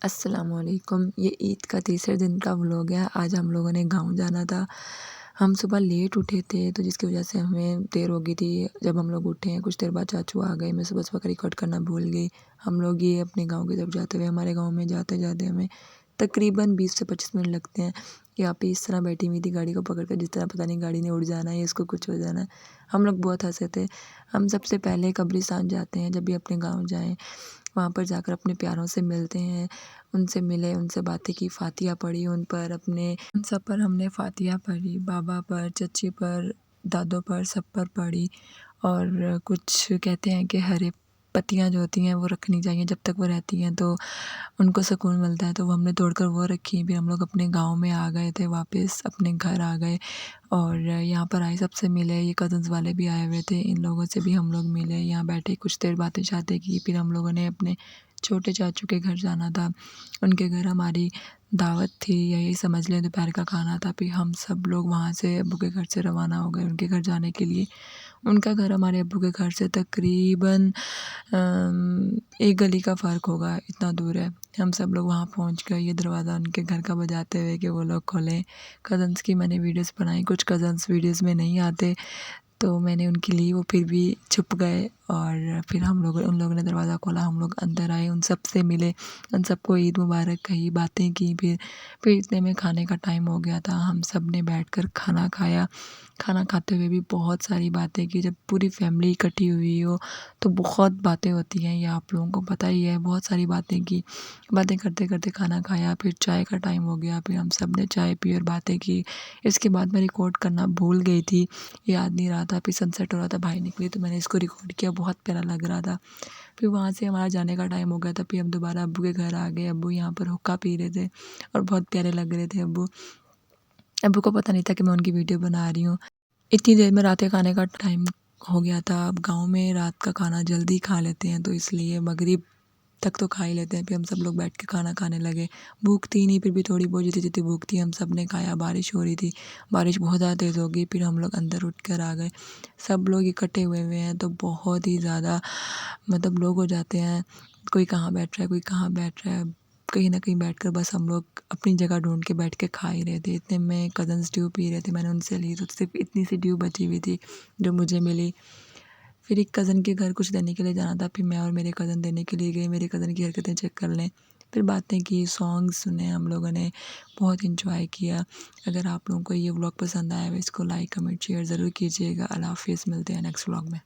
अस्सलामुअलैकुम। ये ईद का तीसरे दिन का व्लॉग है। आज हम लोगों ने गाँव जाना था। हम सुबह लेट उठे थे तो जिसकी वजह से हमें देर हो गई थी। जब हम लोग उठे हैं कुछ देर बाद चाचू आ गए। मैं सुबह-सुबह का रिकॉर्ड करना भूल गई। हम लोग ये अपने गाँव की तरफ जाते हुए हमारे गाँव में जाते-जाते हमें तकरीबन 20 से 25 मिनट लगते हैं। यहाँ पे इस तरह बैठी हुई थी गाड़ी को पकड़ कर, जिस तरह पता नहीं गाड़ी ने उड़ जाना है या इसको कुछ हो जाना है। हम लोग बहुत हँसे थे। हम सबसे पहले कब्रिस्तान जाते हैं जब भी अपने गाँव जाएँ। वहाँ पर जाकर अपने प्यारों से मिलते हैं, उनसे मिले, उनसे बातें की, फ़ातिहा पढ़ी उन पर, अपने उन सब पर हमने फ़ातिहा पढ़ी, बाबा पर, चच्ची पर, दादों पर, सब पर पढ़ी। और कुछ कहते हैं कि हरे पत्तियाँ जो होती हैं वो रखनी चाहिए, जब तक वो रहती हैं तो उनको सुकून मिलता है, तो वो हमने तोड़कर वो रखी। फिर हम लोग अपने गाँव में आ गए थे, वापस अपने घर आ गए और यहाँ पर आए, सबसे मिले। ये कज़न्स वाले भी आए हुए थे, इन लोगों से भी हम लोग मिले, यहाँ बैठे कुछ देर बातें-शातें की। फिर हम लोगों ने अपने छोटे चाचू के घर जाना था, उनके घर हमारी दावत थी या यही समझ लें दोपहर का खाना था। फिर हम सब लोग वहाँ से अब्बू के घर से रवाना हो गए उनके घर जाने के लिए। उनका घर हमारे अब्बू के घर से तकरीबन 1 गली का फ़र्क होगा, इतना दूर है। हम सब लोग वहाँ पहुँच गए, ये दरवाज़ा उनके घर का बजाते हुए कि वो लोग खोलें। कज़न्स की मैंने वीडियोज़ बनाई, कुछ कज़न्स वीडियोज़ में नहीं आते, तो मैंने उनकी ली, वो फिर भी छुप गए। और फिर उन लोगों ने दरवाज़ा खोला, हम लोग अंदर आए, उन सब से मिले, उन सबको ईद मुबारक कही, बातें की। फिर इतने में खाने का टाइम हो गया था, हम सब ने बैठकर खाना खाया। खाना खाते हुए भी बहुत सारी बातें की। जब पूरी फैमिली इकट्ठी हुई हो तो बहुत बातें होती हैं, ये आप लोगों को पता ही है। बहुत सारी बातें की, बातें करते-करते खाना खाया। फिर चाय का टाइम हो गया, फिर हम सब ने चाय पी और बातें की। इसके बाद मैं रिकॉर्ड करना भूल गई थी, याद नहीं रहा था। फिर सनसेट हो रहा था, भाई निकली तो मैंने इसको रिकॉर्ड किया, बहुत प्यारा लग रहा था। फिर वहाँ से हमारा जाने का टाइम हो गया था, फिर हम दोबारा अब्बू के घर आ गए। अब्बू यहाँ पर हुक्का पी रहे थे और बहुत प्यारे लग रहे थे अब्बू। अब्बू को पता नहीं था कि मैं उनकी वीडियो बना रही हूँ। इतनी देर में रात के खाने का टाइम हो गया था। अब गाँव में रात का खाना जल्दी खा लेते हैं, तो इसलिए मगरिब तक तो खा ही लेते हैं। फिर हम सब लोग बैठ के खाना खाने लगे। भूख थी नहीं, फिर भी थोड़ी बहुत जितनी भूख थी हम सब ने खाया। बारिश हो रही थी, बारिश बहुत ज़्यादा तेज़ हो गई, फिर हम लोग अंदर उठ कर आ गए। सब लोग इकट्ठे हुए हैं तो बहुत ही ज़्यादा मतलब लोग हो जाते हैं, कोई कहाँ बैठ रहा है, कोई कहाँ बैठ रहा है। कहीं न कहीं बैठकर बस हम लोग अपनी जगह ढूँढ के बैठ के खा ही रहे थे। इतने में कज़न्स ड्यू पी रहे थे, मैंने उनसे ली तो सिर्फ़ इतनी सी ड्यू बची हुई थी जो मुझे मिली। फिर एक कज़न के घर कुछ देने के लिए जाना था, फिर मैं और मेरे कज़न देने के लिए गए, मेरे कज़न की हरकतें चेक कर लें। फिर बातें की, सॉन्ग्स सुने हम लोगों ने, बहुत एन्जॉय किया। अगर आप लोगों को ये व्लॉग पसंद आया हो, इसको लाइक, कमेंट, शेयर ज़रूर कीजिएगा। अल्लाह हाफ़िज़, मिलते हैं नेक्स्ट व्लॉग में।